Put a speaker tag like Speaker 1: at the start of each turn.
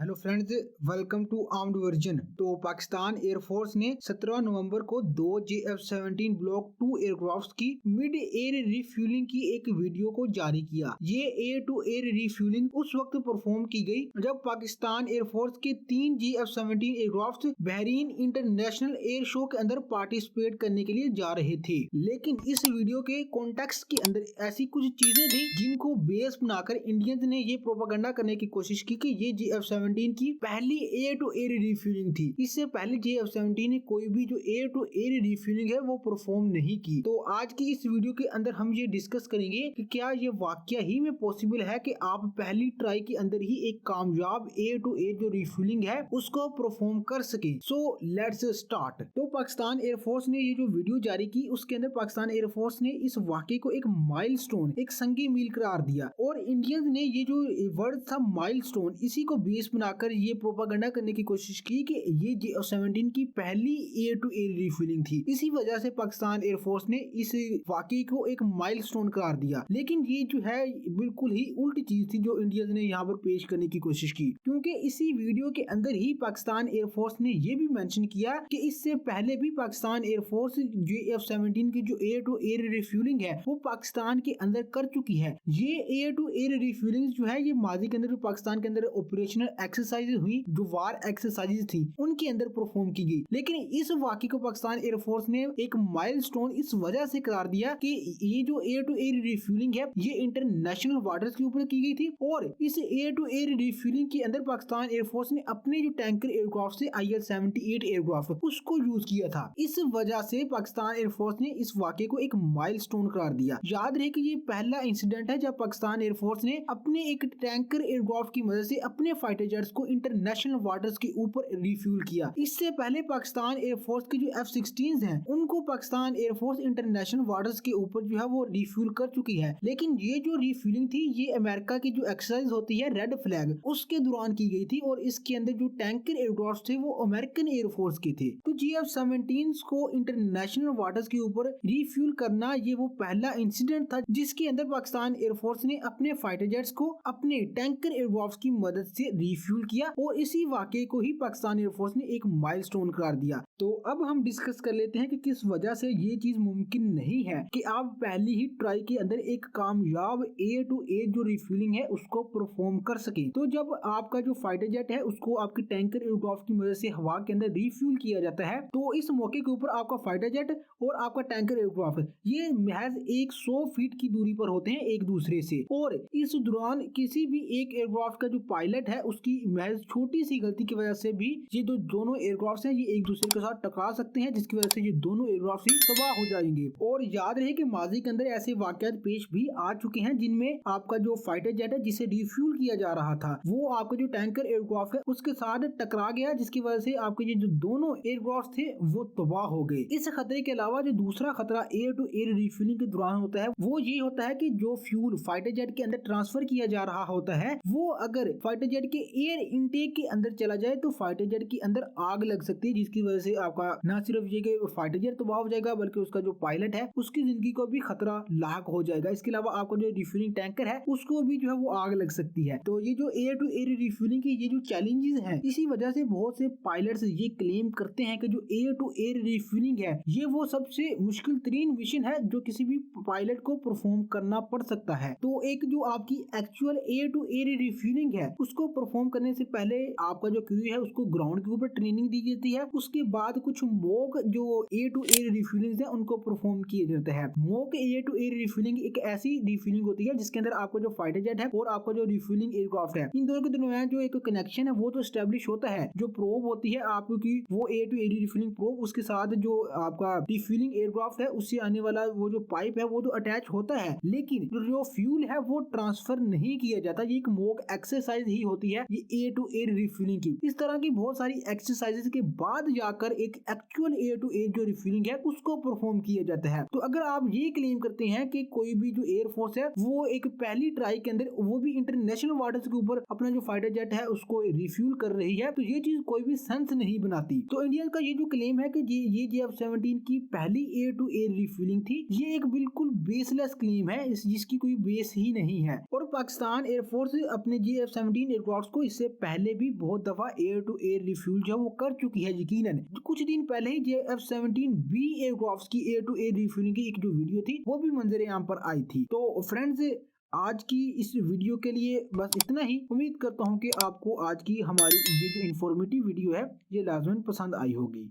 Speaker 1: Hello friends, welcome to armed version. तो Pakistan air force ने 17 November को दो JF-17 ब्लॉक 2 एयरक्राफ्ट्स की मिड एयर रिफ्यूलिंग की एक वीडियो को जारी किया। ये एयर टू एयर रिफ्यूलिंग उस वक्त परफॉर्म की गई जब पाकिस्तान एयरफोर्स के 3 JF-17 aircraft Bahrain international air show के अंदर पार्टिसिपेट करने के लिए जा रहे थे। लेकिन इस वीडियो के कॉन्टेक्स्ट के अंदर ऐसी कुछ चीजें थी जिनको बेस बनाकर इंडियंस ने ये प्रोपागेंडा करने की कोशिश की कि ये JF-17 की पहली एयर टू एयर रिफ्यूलिंग थी। इससे पहले JF-17 ने कोई भी जो एयर टू एयर रिफ्यूलिंग है वो परफॉर्म नहीं की। तो आज की इस वीडियो के अंदर हम ये डिस्कस करेंगे कि क्या ये वाकया ही में पॉसिबल है कि आप पहली ट्राई के अंदर ही एक कामयाब एयर टू एयर जो रिफ्यूलिंग है उसको परफॉर्म कर सके। So let's start. तो पाकिस्तान एयरफोर्स ने ये जो वीडियो जारी की उसके अंदर पाकिस्तान एयरफोर्स ने इस वाकये को एक माइलस्टोन, एक संगी मील करार दिया और इंडियंस ने ये जो वर्ड था माइलस्टोन, इसी को बेस बनाकर ये प्रोपागेंडा करने की कोशिश की कि ये JF-17 की पहली एयर टू एयर रिफ्यूलिंग थी। इसी वजह से पाकिस्तान एयरफोर्स ने इस वाकये को एक माइलस्टोन करार दिया। लेकिन ये जो है बिल्कुल ही उल्टी चीज थी जो इंडियंस ने यहाँ पर पेश करने की कोशिश की, क्योंकि इसी वीडियो के अंदर ही पाकिस्तान एयरफोर्स ने ये भी मेंशन किया कि इससे पहले भी पाकिस्तान एयरफोर्स JF-17 की जो एयर टू एयर रिफ्यूलिंग है वो पाकिस्तान के अंदर कर चुकी है। ये एयर टू एयर रिफ्यूलिंग जो है ये माजी के अंदर जो पाकिस्तान के अंदर ऑपरेशनल एक्सरसाइज हुई, जो वार एक्सरसाइज थी, उनके अंदर परफॉर्म की गई। लेकिन इस वाकये को पाकिस्तान एयरफोर्स ने एक माइलस्टोन इस वजह से करार दिया कि ये जो एयर टू एयर रिफ्यूलिंग है ये इंटरनेशनल वाटर्स के ऊपर की गई थी और इस एयर टू एयर रिफ्यूलिंग के अंदर पाकिस्तान एयरफोर्स ने अपने जो टैंकर एयरक्राफ्ट से IL-78 एयरक्राफ्ट उसको यूज किया था। इस वजह से पाकिस्तान एयरफोर्स ने इस वाकये को एक माइलस्टोन करार दिया। याद रहे कि ये पहला इंसिडेंट है जब पाकिस्तान एयरफोर्स ने अपने एक टैंकर एयरक्राफ्ट की मदद से अपने फाइटर जेट्स को इंटरनेशनल वाटर्स के ऊपर रिफ्यूल किया। इससे पहले पाकिस्तान एयरफोर्स के जो F-16 हैं उनको पाकिस्तान एयरफोर्स इंटरनेशनल वाटर्स के ऊपर जो है वो रिफ्यूल कर चुकी है। लेकिन ये जो रिफ्यूलिंग थी ये अमेरिका की जो एक्सरसाइज होती है रेड फ्लैग, उसके दौरान की गई थी और इसके अंदर जो टैंकर एयरक्राफ्ट थे वो अमेरिकन एयरफोर्स के थे। तो JF-17 को इंटरनेशनल वाटर्स के ऊपर रिफ्यूल करना ये वो पहला इंसिडेंट था जिसके अंदर पाकिस्तान एयरफोर्स ने अपने फाइटर जेट्स को अपने टैंकर एयरक्राफ्ट की मदद से रिफ्यूल किया और इसी वाकये को ही पाकिस्तान एयरफोर्स ने एक माइलस्टोन करार दिया। तो अब हम डिस्कस कर लेते हैं कि किस वजह से ये चीज मुमकिन नहीं है कि आप पहली ही ट्राई के अंदर एक कामयाब एयर टू एयर जो रिफ्यूलिंग है उसको परफॉर्म कर सके। तो जब आपका जो फाइटर जेट है उसको आपके टैंकर एयरक्राफ्ट की मदद से हवा के अंदर रिफ्यूल किया जाता है तो इस मौके के ऊपर आपका फाइटर जेट और आपका टैंकर एयरक्राफ्ट ये महज 100 फीट की दूरी पर होते हैं एक दूसरे से और इस दौरान किसी भी एक एयरक्राफ्ट का जो पायलट है उसकी महज छोटी सी गलती की वजह से भी ये जो दोनों एयरक्राफ्ट हैं ये एक दूसरे के साथ टकरा सकते हैं, जिसकी वजह से ये दोनों एयरक्राफ्ट ही तबाह हो जाएंगे। और याद रहे कि माजी के अंदर ऐसे वाकयात पेश भी आ चुके हैं जिनमें आपका जो फाइटर जेट है जिसे रिफ्यूल किया जा रहा था वो आपका जो टैंकर एयरक्राफ्ट है उसके साथ टकरा गया, जिसकी वजह से आपके ये जो दोनों एयरक्राफ्ट थे वो तबाह हो गए। इस खतरे के अलावा जो दूसरा खतरा एयर टू एयर रिफ्यूलिंग के दौरान होता है वो ये होता है कि जो फ्यूल फाइटर जेट के अंदर ट्रांसफर किया जा रहा होता है वो अगर फाइटर जेट के एयर इनटेक के अंदर चला जाए तो फाइटर जेट के अंदर आग लग सकती है, जिसकी वजह से आपका न सिर्फ ये कि फाइटर जेट तबाह हो जाएगा बल्कि उसका जो पायलट है उसकी जिंदगी को भी खतरा लाक हो जाएगा। इसके अलावा आपका जो रिफ्यूलिंग टैंकर है उसको भी जो है वो आग लग सकती है। तो ये जो एयर टू एयर रिफ्यूलिंग की ये जो चैलेंजेस हैं इसी वजह से बहुत से पायलट्स ये क्लेम करते हैं कि जो एयर टू एयर रिफ्यूलिंग है ये वो सबसे मुश्किल तरीन मिशन है जो किसी भी पायलट को परफॉर्म करना पड़ सकता है। तो एक जो आपकी actual air to air refuelling है उसको परफॉर्म करने से पहले आपका जो क्रू है उसको ग्राउंड के ऊपर ट्रेनिंग दी जाती है। उसके बाद कुछ मॉक जो एयर टू एयर रिफ्यूलिंग है उनको परफॉर्म किया जाता है। Mock air to air refuelling एक ऐसी रिफ्यूलिंग होती है जिसके अंदर आपका जो फाइटर जेट है और आपका जो रिफ्यूलिंग एयरक्राफ्ट है इन दोनों के दरमियान जो एक कनेक्शन है वो तो एस्टेब्लिश होता है। जो प्रोब होती है आपकी वो air to air refuelling probe, उसके साथ जो आपका रिफ्यूलिंग एयरक्राफ्ट है उससे आने वाला वो जो पाइप है वो तो अटैच होता है, लेकिन जो फ्यूल है वो ट्रांसफर नहीं किया जाता। ये एक मॉक एक्सरसाइज ही होती है ये एयर टू एयर रिफ्यूलिंग की। इस तरह की बहुत सारी एक्सरसाइजेस के बाद जाकर एक एक्चुअल एयर टू एयर जो रिफ्यूलिंग है उसको परफॉर्म किया जाता है। तो अगर आप ये क्लेम करते हैं कि कोई भी जो एयरफोर्स है वो एक पहली ट्राई के अंदर वो भी इंटरनेशनल वाटर्स के ऊपर अपना जो फाइटर जेट है उसको रिफ्यूल कर रही है तो ये चीज कोई भी सेंस नहीं बनाती। तो इंडिया का ये जो क्लेम है कि ये JF-17 की पहली एयर टू एयर रिफ्यूलिंग थी ये एक बिल्कुल बेसलेस क्लेम है जिसकी कोई बेस ही नहीं है। और पाकिस्तान एयरफोर्स अपने JF-17 एयरक्राफ्ट को इससे पहले भी बहुत दफा एयर टू एयर रिफ्यूल जो वो कर चुकी है यकीनन। कुछ दिन पहले ही JF-17B एयरक्राफ्ट की एयर टू एयर रिफ्यूलिंग की एक जो वीडियो थी वो भी मंजर आम पर आई थी। तो फ्रेंड्स, आज की इस वीडियो के लिए बस इतना ही। उम्मीद करता हूँ कि आपको आज की हमारी ये जो इन्फॉर्मेटिव वीडियो है ये लाजमन पसंद आई होगी।